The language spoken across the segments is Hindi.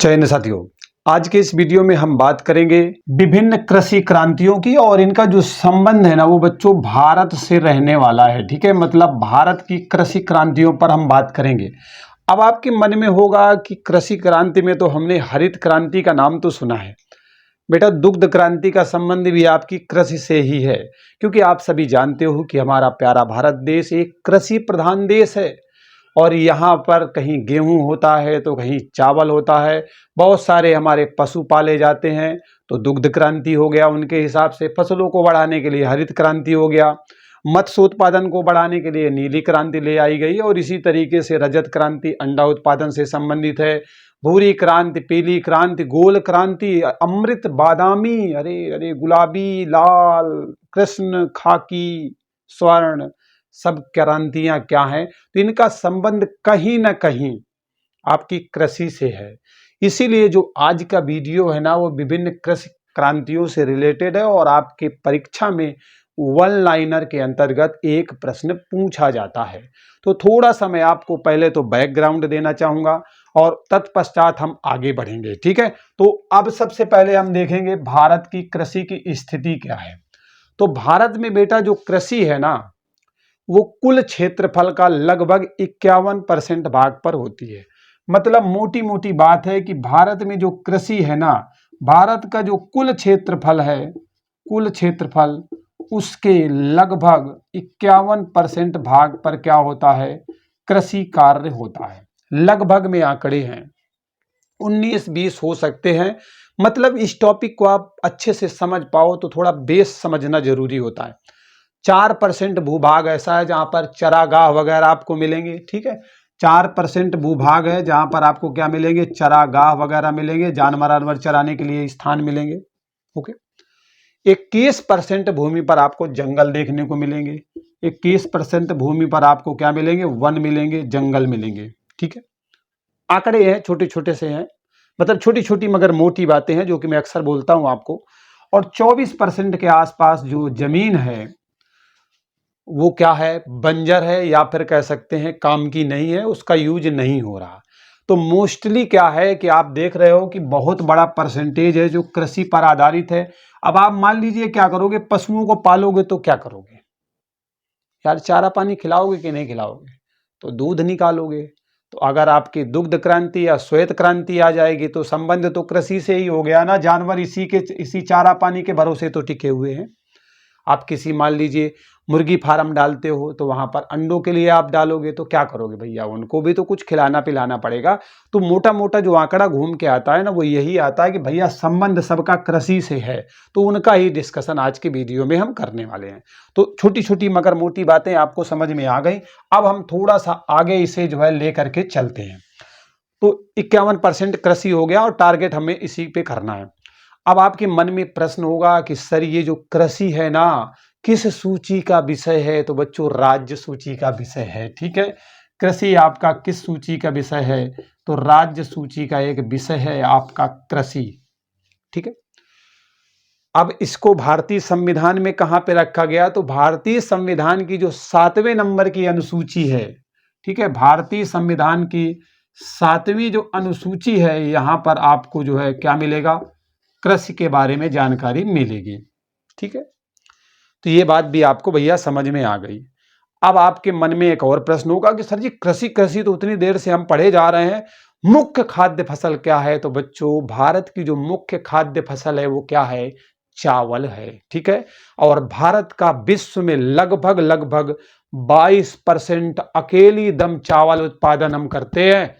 चयन साथियों, आज के इस वीडियो में हम बात करेंगे विभिन्न कृषि क्रांतियों की और इनका जो संबंध है ना वो बच्चों भारत से रहने वाला है। ठीक है, मतलब भारत की कृषि क्रांतियों पर हम बात करेंगे। अब आपके मन में होगा कि कृषि क्रांति में तो हमने हरित क्रांति का नाम तो सुना है। बेटा, दुग्ध क्रांति का संबंध भी आपकी कृषि से ही है, क्योंकि आप सभी जानते हो कि हमारा प्यारा भारत देश एक कृषि प्रधान देश है और यहाँ पर कहीं गेहूं होता है तो कहीं चावल होता है। बहुत सारे हमारे पशु पाले जाते हैं, तो दुग्ध क्रांति हो गया उनके हिसाब से। फसलों को बढ़ाने के लिए हरित क्रांति हो गया। मत्स्य उत्पादन को बढ़ाने के लिए नीली क्रांति ले आई गई और इसी तरीके से रजत क्रांति अंडा उत्पादन से संबंधित है। भूरी क्रांति, पीली क्रांति, गोल क्रांति, अमृत बादामी, अरे अरे गुलाबी, लाल, कृष्ण, खाकी, स्वर्ण, सब क्रांतियां क्या हैं, तो इनका संबंध कहीं ना कहीं आपकी कृषि से है। इसीलिए जो आज का वीडियो है ना वो विभिन्न कृषि क्रांतियों से रिलेटेड है और आपके परीक्षा में वन लाइनर के अंतर्गत एक प्रश्न पूछा जाता है। तो थोड़ा सा मैं आपको पहले तो बैकग्राउंड देना चाहूंगा और तत्पश्चात हम आगे बढ़ेंगे। ठीक है, तो अब सबसे पहले हम देखेंगे भारत की कृषि की स्थिति क्या है। तो भारत में बेटा जो कृषि है ना वो कुल क्षेत्रफल का लगभग 51% भाग पर होती है। मतलब मोटी मोटी बात है कि भारत में जो कृषि है ना, भारत का जो कुल क्षेत्रफल है, कुल क्षेत्रफल उसके लगभग 51% भाग पर क्या होता है, कृषि कार्य होता है। लगभग में आंकड़े हैं, 19-20 हो सकते हैं। मतलब इस टॉपिक को आप अच्छे से समझ पाओ तो थोड़ा बेस समझना जरूरी होता है। 4% भूभाग ऐसा है जहां पर चरागाह वगैरह आपको मिलेंगे। ठीक है, 4% भूभाग है जहां पर आपको क्या मिलेंगे, चरागाह वगैरह मिलेंगे, जानवर चराने के लिए स्थान मिलेंगे। ओके, 21% भूमि पर आपको जंगल देखने को मिलेंगे। 21% भूमि पर आपको क्या मिलेंगे, वन मिलेंगे, जंगल मिलेंगे। ठीक है, आंकड़े हैं, छोटे छोटे से हैं, मतलब छोटी छोटी मगर मोटी बातें हैं जो कि मैं अक्सर बोलता हूं आपको। और 24% के आसपास जो जमीन है वो क्या है, बंजर है या फिर कह सकते हैं काम की नहीं है, उसका यूज नहीं हो रहा। तो मोस्टली क्या है कि आप देख रहे हो कि बहुत बड़ा परसेंटेज है जो कृषि पर आधारित है। अब आप मान लीजिए क्या करोगे, पशुओं को पालोगे तो क्या करोगे यार, चारा पानी खिलाओगे कि नहीं खिलाओगे, तो दूध निकालोगे। तो अगर आपकी दुग्ध क्रांति या श्वेत क्रांति आ जाएगी तो संबंध तो कृषि से ही हो गया ना। जानवर इसी चारा पानी के भरोसे तो टिके हुए हैं। आप किसी मान लीजिए मुर्गी फार्म डालते हो तो वहां पर अंडों के लिए आप डालोगे तो क्या करोगे भैया, उनको भी तो कुछ खिलाना पिलाना पड़ेगा। तो मोटा मोटा जो आंकड़ा घूम के आता है ना वो यही आता है कि भैया संबंध सबका कृषि से है। तो उनका ही डिस्कशन आज के वीडियो में हम करने वाले हैं। तो छोटी छोटी मगर मोटी बातें आपको समझ में आ गई। अब हम थोड़ा सा आगे इसे जो है लेकर के चलते हैं। तो 51% कृषि हो गया और टारगेट हमें इसी पे करना है। अब आपके मन में प्रश्न होगा कि सर ये जो कृषि है ना किस सूची का विषय है, तो बच्चों राज्य सूची का विषय है। ठीक है, कृषि आपका किस सूची का विषय है, तो राज्य सूची का एक विषय है आपका कृषि। ठीक है, अब इसको भारतीय संविधान में कहां पे रखा गया, तो भारतीय संविधान की जो 7वें नंबर की अनुसूची है, ठीक है, भारतीय संविधान की 7वीं जो अनुसूची है यहां पर आपको जो है क्या मिलेगा, कृषि के बारे में जानकारी मिलेगी। ठीक है, तो ये बात भी आपको भैया समझ में आ गई। अब आपके मन में एक और प्रश्न होगा कि सर जी कृषि कृषि तो उतनी देर से हम पढ़े जा रहे हैं, मुख्य खाद्य फसल क्या है, तो बच्चों भारत की जो मुख्य खाद्य फसल है वो क्या है, चावल है। ठीक है, और भारत का विश्व में लगभग लगभग 22% अकेली दम चावल उत्पादन हम करते हैं।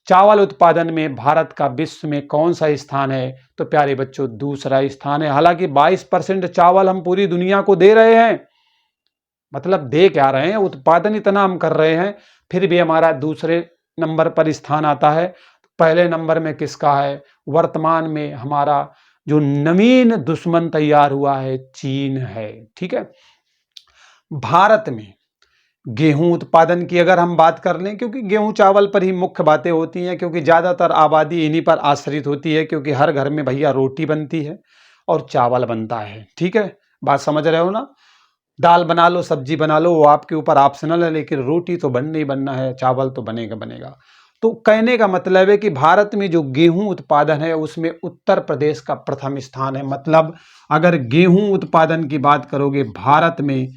चावल उत्पादन में भारत का विश्व में कौन सा स्थान है, तो प्यारे बच्चों दूसरा स्थान है। हालांकि 22% चावल हम पूरी दुनिया को दे रहे हैं, मतलब दे क्या रहे हैं, उत्पादन इतना हम कर रहे हैं, फिर भी हमारा दूसरे नंबर पर स्थान आता है। पहले नंबर में किसका है, वर्तमान में हमारा जो नवीन दुश्मन तैयार हुआ है चीन है। ठीक है, भारत में गेहूं उत्पादन की अगर हम बात कर लें, क्योंकि गेहूं चावल पर ही मुख्य बातें होती हैं, क्योंकि ज्यादातर आबादी इन्हीं पर आश्रित होती है, क्योंकि हर घर में भैया रोटी बनती है और चावल बनता है। ठीक है, बात समझ रहे हो ना, दाल बना लो, सब्जी बना लो, वो आपके ऊपर ऑप्शनल है, लेकिन रोटी तो बनना ही बनना है, चावल तो बनेगा बनेगा। तो कहने का मतलब है कि भारत में जो गेहूं उत्पादन है उसमें उत्तर प्रदेश का प्रथम स्थान है। मतलब अगर गेहूं उत्पादन की बात करोगे भारत में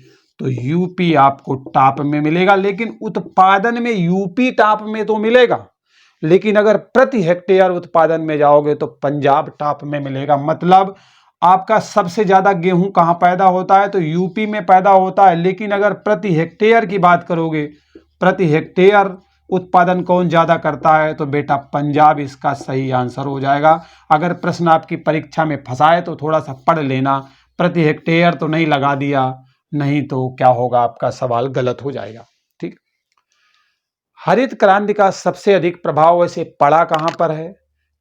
तो यूपी आपको टॉप में मिलेगा, लेकिन उत्पादन में यूपी टॉप में तो मिलेगा, लेकिन अगर प्रति हेक्टेयर उत्पादन में जाओगे तो पंजाब टॉप में मिलेगा। मतलब आपका सबसे ज्यादा गेहूं कहां पैदा होता है तो यूपी में पैदा होता है, लेकिन अगर प्रति हेक्टेयर की बात करोगे, प्रति हेक्टेयर उत्पादन कौन ज्यादा करता है तो बेटा पंजाब इसका सही आंसर हो जाएगा। अगर प्रश्न आपकी परीक्षा में फंसाए तो थोड़ा सा पढ़ लेना, प्रति हेक्टेयर तो नहीं लगा दिया, नहीं तो क्या होगा, आपका सवाल गलत हो जाएगा। ठीक। हरित क्रांति का सबसे अधिक प्रभाव वैसे पड़ा कहां पर है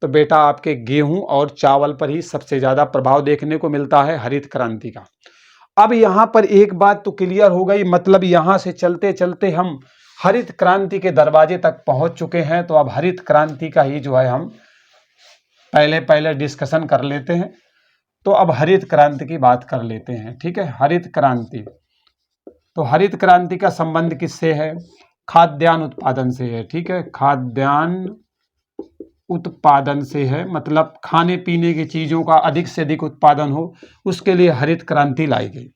तो बेटा आपके गेहूं और चावल पर ही सबसे ज्यादा प्रभाव देखने को मिलता है हरित क्रांति का। अब यहां पर एक बात तो क्लियर हो गई, मतलब यहां से चलते चलते हम हरित क्रांति के दरवाजे तक पहुंच चुके हैं। तो अब हरित क्रांति का ही जो है हम पहले डिस्कशन कर लेते हैं। तो अब हरित क्रांति की बात कर लेते हैं। ठीक है, हरित क्रांति, तो हरित क्रांति का संबंध किससे है? खाद्यान्न उत्पादन से है। ठीक है, खाद्यान्न उत्पादन से है, मतलब खाने पीने की चीजों का अधिक से अधिक उत्पादन हो, उसके लिए हरित क्रांति लाई गई।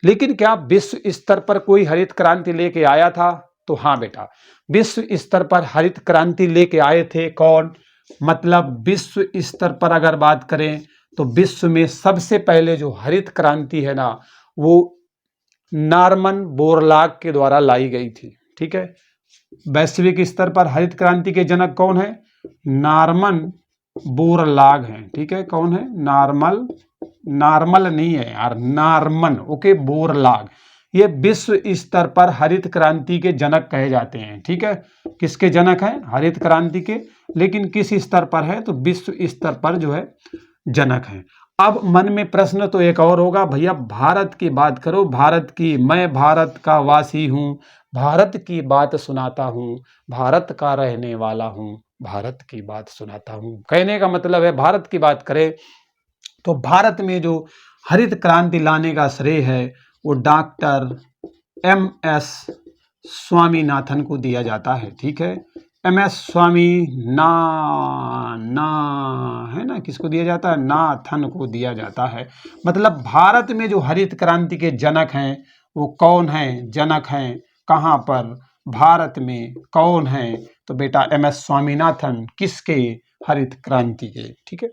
लेकिन क्या विश्व स्तर पर कोई हरित क्रांति लेके आया था? तो हाँ बेटा, विश्व स्तर पर हरित क्रांति लेके आए थे कौन? मतलब विश्व स्तर पर अगर बात करें तो विश्व में सबसे पहले जो हरित क्रांति है ना, वो नॉर्मन बोरलॉग के द्वारा लाई गई थी। ठीक है, वैश्विक स्तर पर हरित क्रांति के जनक कौन है? नॉर्मन बोरलॉग हैं। ठीक है, कौन है? नॉर्मल नहीं है यार, नॉर्मन, ओके, बोरलॉग। ये विश्व स्तर पर हरित क्रांति के जनक कहे जाते हैं। ठीक है, किसके जनक हैं? हरित क्रांति के। लेकिन किस स्तर पर है तो विश्व स्तर पर जो है जनक हैं। अब मन में प्रश्न तो एक और होगा, भैया भारत की बात करो, भारत की, मैं भारत का वासी हूं, भारत की बात सुनाता हूं, भारत का रहने वाला हूं, भारत की बात सुनाता हूं। कहने का मतलब है भारत की बात करें तो भारत में जो हरित क्रांति लाने का श्रेय है वो डॉक्टर MS स्वामीनाथन को दिया जाता है। ठीक है, MS है ना, किसको दिया जाता है? नाथन को दिया जाता है। मतलब भारत में जो हरित क्रांति के जनक हैं वो कौन हैं? जनक हैं कहां पर? भारत में कौन है तो बेटा MS स्वामीनाथन। किसके? हरित क्रांति के। ठीक है,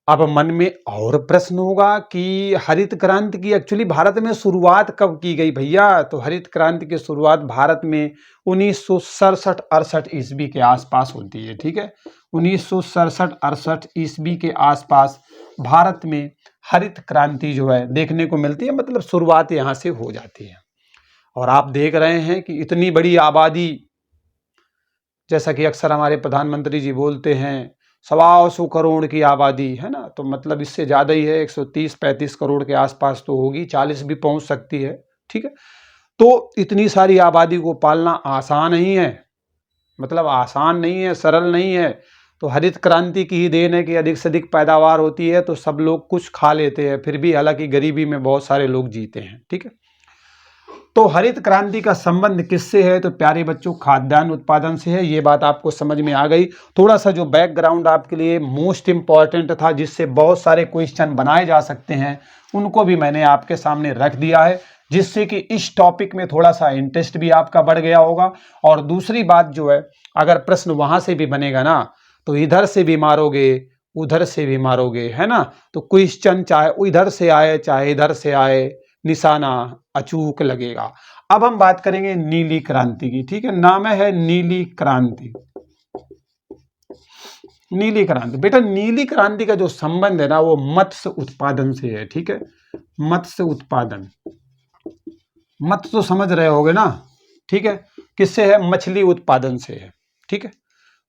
अब मन में और प्रश्न होगा कि हरित क्रांति की एक्चुअली भारत में शुरुआत कब की गई भैया? तो हरित क्रांति की शुरुआत भारत में 1967-68 ईस्वी के आसपास होती है। ठीक है, 1967-68 ईस्वी के आसपास भारत में हरित क्रांति जो है देखने को मिलती है, मतलब शुरुआत यहाँ से हो जाती है। और आप देख रहे हैं कि इतनी बड़ी आबादी, जैसा कि अक्सर हमारे प्रधानमंत्री जी बोलते हैं 125 करोड़ की आबादी है ना, तो मतलब इससे ज़्यादा ही है, 130-35 करोड़ के आसपास तो होगी, 40 भी पहुंच सकती है। ठीक है, तो इतनी सारी आबादी को पालना आसान नहीं है, मतलब आसान नहीं है, सरल नहीं है। तो हरित क्रांति की ही देन है कि अधिक से अधिक पैदावार होती है तो सब लोग कुछ खा लेते हैं, फिर भी हालांकि गरीबी में बहुत सारे लोग जीते हैं। ठीक है, तो हरित क्रांति का संबंध किससे है तो प्यारे बच्चों खाद्यान्न उत्पादन से है। ये बात आपको समझ में आ गई। थोड़ा सा जो बैकग्राउंड आपके लिए मोस्ट इंपॉर्टेंट था, जिससे बहुत सारे क्वेश्चन बनाए जा सकते हैं, उनको भी मैंने आपके सामने रख दिया है, जिससे कि इस टॉपिक में थोड़ा सा इंटरेस्ट भी आपका बढ़ गया होगा। और दूसरी बात जो है, अगर प्रश्न वहां से भी बनेगा ना तो इधर से भी मारोगे उधर से भी मारोगे, है ना, तो क्वेश्चन चाहे इधर से आए चाहे इधर से आए, निशाना अचूक लगेगा। अब हम बात करेंगे नीली क्रांति की। ठीक है, नाम है नीली क्रांति। नीली क्रांति, बेटा नीली क्रांति का जो संबंध है ना वो मत्स्य उत्पादन से है। ठीक है, मत्स्य उत्पादन, मत्स्य तो समझ रहे होगे ना। ठीक है, किससे है? मछली उत्पादन से है। ठीक है,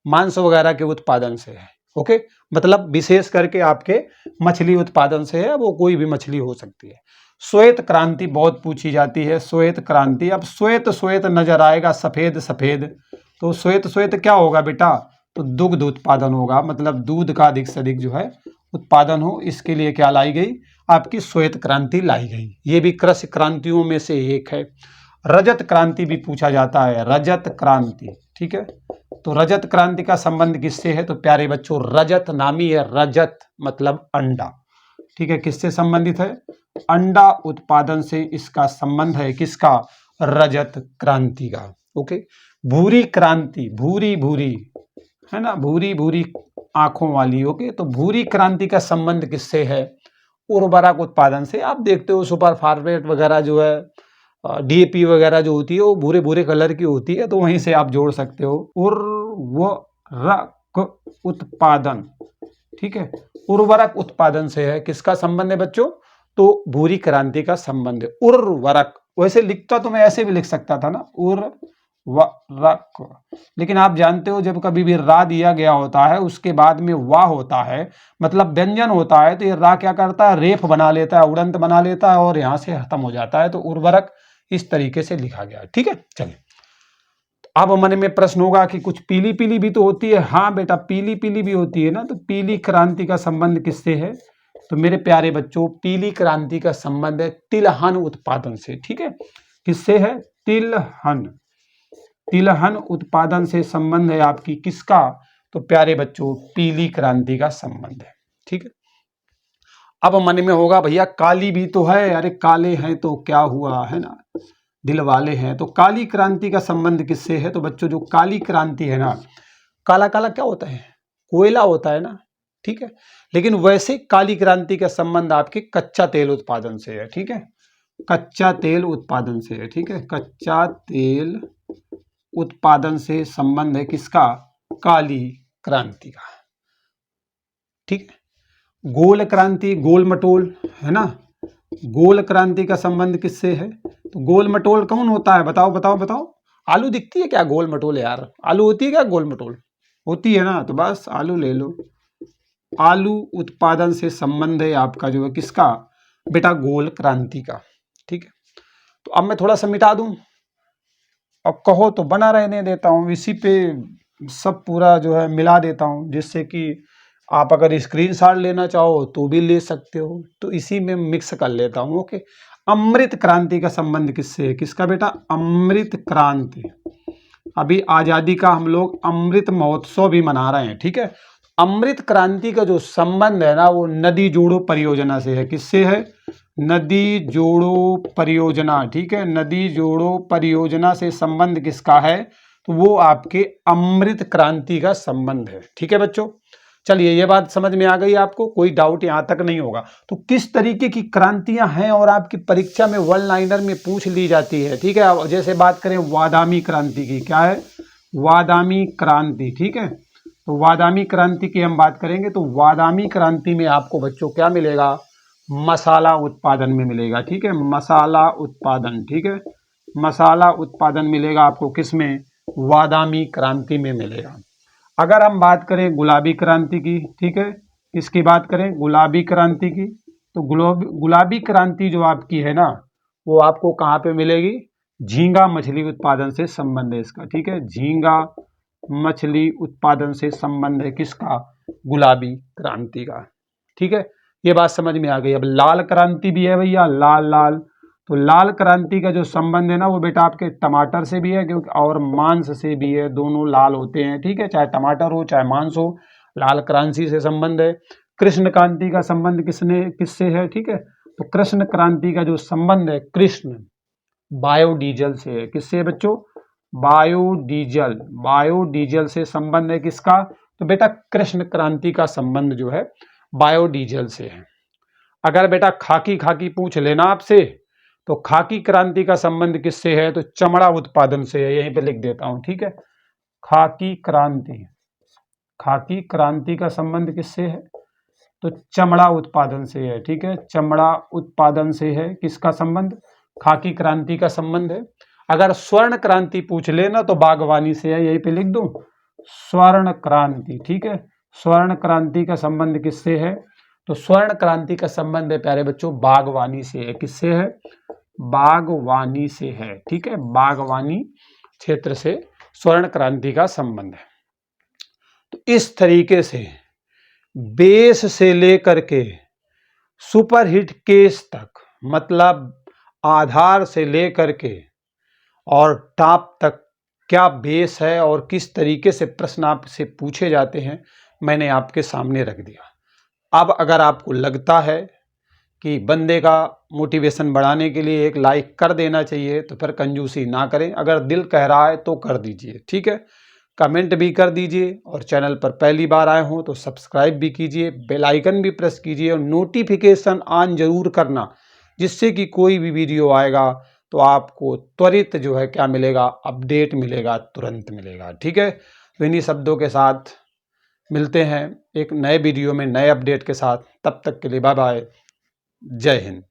मांस वगैरह के उत्पादन से है। ओके, मतलब विशेष करके आपके मछली उत्पादन से है, वो कोई भी मछली हो सकती है। श्वेत क्रांति बहुत पूछी जाती है, श्वेत क्रांति। अब श्वेत श्वेत नजर आएगा, सफेद सफेद, तो श्वेत श्वेत क्या होगा बेटा? तो दुग्ध उत्पादन होगा, मतलब दूध का अधिक से अधिक जो है उत्पादन हो, इसके लिए क्या लाई गई? आपकी श्वेत क्रांति लाई गई। ये भी कृषि क्रांतियों में से एक है। रजत क्रांति भी पूछा जाता है, रजत क्रांति। ठीक है। तो रजत क्रांति का संबंध किससे है? तो प्यारे बच्चों रजत नामी है, रजत मतलब अंडा, ठीक है। किससे संबंधित है? अंडा उत्पादन से इसका संबंध है। किसका? रजत क्रांति का। ओके। भूरी क्रांति, भूरी भूरी है ना, भूरी भूरी आंखों वाली। ओके। तो भूरी क्रांति का संबंध किससे है? उर्वरक उत्पादन से। आप देखते हो सुपर फास्फेट वगैरह जो है, डीएपी वगैरह जो होती है वो भूरे भूरे कलर की होती है, तो वहीं से आप जोड़ सकते हो। उर्वरक उत्पादन, ठीक है, उर्वरक उत्पादन से है। किसका संबंध है बच्चों? तो भूरी क्रांति का संबंध है। उर्वरक, वैसे लिखता तो मैं ऐसे भी लिख सकता था ना, उर्वरक, लेकिन आप जानते हो जब कभी भी रा दिया गया होता है उसके बाद में वाह होता है, मतलब व्यंजन होता है, तो ये रा क्या करता है? रेफ बना लेता है, उड़ंत बना लेता है और यहां से खत्म हो जाता है। तो उर्वरक इस तरीके से लिखा गया है, ठीक है। चलिए, अब मन में प्रश्न होगा कि कुछ पीली पीली भी तो होती है। हाँ बेटा, पीली पीली भी होती है ना। तो पीली क्रांति का संबंध किससे है? तो मेरे प्यारे बच्चों पीली क्रांति का संबंध है तिलहन उत्पादन से, ठीक है। किससे है? तिलहन, तिलहन उत्पादन से संबंध है आपकी। किसका? तो प्यारे बच्चों पीली क्रांति का संबंध है, ठीक है। अब मन में होगा भैया काली भी तो है, अरे काले हैं तो क्या हुआ, है ना, दिल वाले हैं। तो काली क्रांति का संबंध किससे है? तो बच्चों जो काली क्रांति है ना, काला काला क्या होता है? कोयला होता है ना, ठीक है। लेकिन वैसे काली क्रांति का संबंध आपके कच्चा तेल उत्पादन से है, ठीक है। कच्चा तेल उत्पादन से है, ठीक है। कच्चा तेल उत्पादन से संबंध है किसका? काली क्रांति का, ठीक है। गोल क्रांति, गोल मटोल, है ना, गोल क्रांति का संबंध किससे है? तो गोल मटोल कौन होता है? बताओ बताओ बताओ। आलू दिखती है क्या गोल मटोल? यार आलू होती है क्या गोल मटोल? होती है ना, तो बस आलू ले लो। आलू उत्पादन से संबंध है आपका जो है किसका? बेटा गोल क्रांति का, ठीक है। तो अब मैं थोड़ा सा मिटा दूं, अब कहो तो बना रहने देता हूं, इसी पे सब पूरा जो है मिला देता हूं, जिससे कि आप अगर स्क्रीनशॉट लेना चाहो तो भी ले सकते हो। तो इसी में मिक्स कर लेता हूं। ओके। अमृत क्रांति का संबंध किससे है? किसका बेटा? अमृत क्रांति। अभी आजादी का हम लोग अमृत महोत्सव भी मना रहे हैं, ठीक है। अमृत क्रांति का जो संबंध है ना वो नदी जोड़ो परियोजना से है। किससे है? नदी जोड़ो परियोजना, ठीक है। नदी जोड़ो परियोजना से संबंध किसका है? तो वो आपके अमृत क्रांति का संबंध है, ठीक है बच्चों। चलिए, ये बात समझ में आ गई आपको, कोई डाउट यहां तक नहीं होगा। तो किस तरीके की क्रांतियां हैं और आपकी परीक्षा में वन लाइनर में पूछ ली जाती है, ठीक है। जैसे बात करें वादामी क्रांति की, क्या है? वादामी क्रांति, ठीक है। तो वादामी क्रांति की हम बात करेंगे तो वादामी क्रांति में आपको बच्चों क्या मिलेगा? मसाला उत्पादन में मिलेगा, ठीक है। मसाला उत्पादन, ठीक है। मसाला उत्पादन मिलेगा आपको किस में? वादामी क्रांति में मिलेगा। अगर हम बात करें गुलाबी क्रांति की, ठीक है, इसकी बात करें गुलाबी क्रांति की, तो गुलाबी क्रांति जो आपकी है ना वो आपको कहाँ पे मिलेगी? झींगा मछली उत्पादन से संबंध है इसका, ठीक है। झींगा मछली उत्पादन से संबंध है किसका? गुलाबी क्रांति का, ठीक है। ये बात समझ में आ गई। अब लाल क्रांति भी है भैया, लाल लाल। तो लाल क्रांति का जो संबंध है ना वो बेटा आपके टमाटर से भी है, क्योंकि और मांस से भी है, दोनों लाल होते हैं, ठीक है। चाहे टमाटर हो चाहे मांस हो, लाल क्रांति से संबंध है। कृष्ण क्रांति का संबंध किससे है, ठीक है। तो कृष्ण क्रांति का जो संबंध है कृष्ण बायोडीजल से है। किससे है बच्चों? बायोडीजल, बायोडीजल से संबंध है किसका? तो बेटा कृष्ण क्रांति का संबंध जो है बायोडीजल से है। अगर बेटा खाकी खाकी पूछ लेना आपसे तो खाकी क्रांति का संबंध किससे है? तो चमड़ा उत्पादन से है, यहीं पे लिख देता हूं, ठीक है। खाकी क्रांति, खाकी क्रांति का संबंध किससे है? तो चमड़ा उत्पादन से है, ठीक है। चमड़ा उत्पादन से है किसका संबंध? खाकी क्रांति का संबंध है। अगर स्वर्ण क्रांति पूछ लेना तो बागवानी से है, यहीं पे लिख दूं स्वर्ण क्रांति, ठीक है। स्वर्ण क्रांति का संबंध किससे है? तो स्वर्ण क्रांति का संबंध है प्यारे बच्चों बागवानी से है। किससे है? बागवानी से है, ठीक है। बागवानी क्षेत्र से स्वर्ण क्रांति का संबंध है। तो इस तरीके से बेस से लेकर के सुपरहिट केस तक, मतलब आधार से लेकर के और टॉप तक क्या बेस है और किस तरीके से प्रश्न आपसे पूछे जाते हैं, मैंने आपके सामने रख दिया। अब अगर आपको लगता है कि बंदे का मोटिवेशन बढ़ाने के लिए एक लाइक कर देना चाहिए तो फिर कंजूसी ना करें, अगर दिल कह रहा है तो कर दीजिए, ठीक है। कमेंट भी कर दीजिए और चैनल पर पहली बार आए हों तो सब्सक्राइब भी कीजिए, बेल आइकन भी प्रेस कीजिए और नोटिफिकेशन ऑन जरूर करना, जिससे कि कोई भी वीडियो आएगा तो आपको त्वरित जो है क्या मिलेगा, अपडेट मिलेगा, तुरंत मिलेगा, ठीक है। तो इन्हीं शब्दों के साथ मिलते हैं एक नए वीडियो में नए अपडेट के साथ। तब तक के लिए बाय बाय, जय हिंद।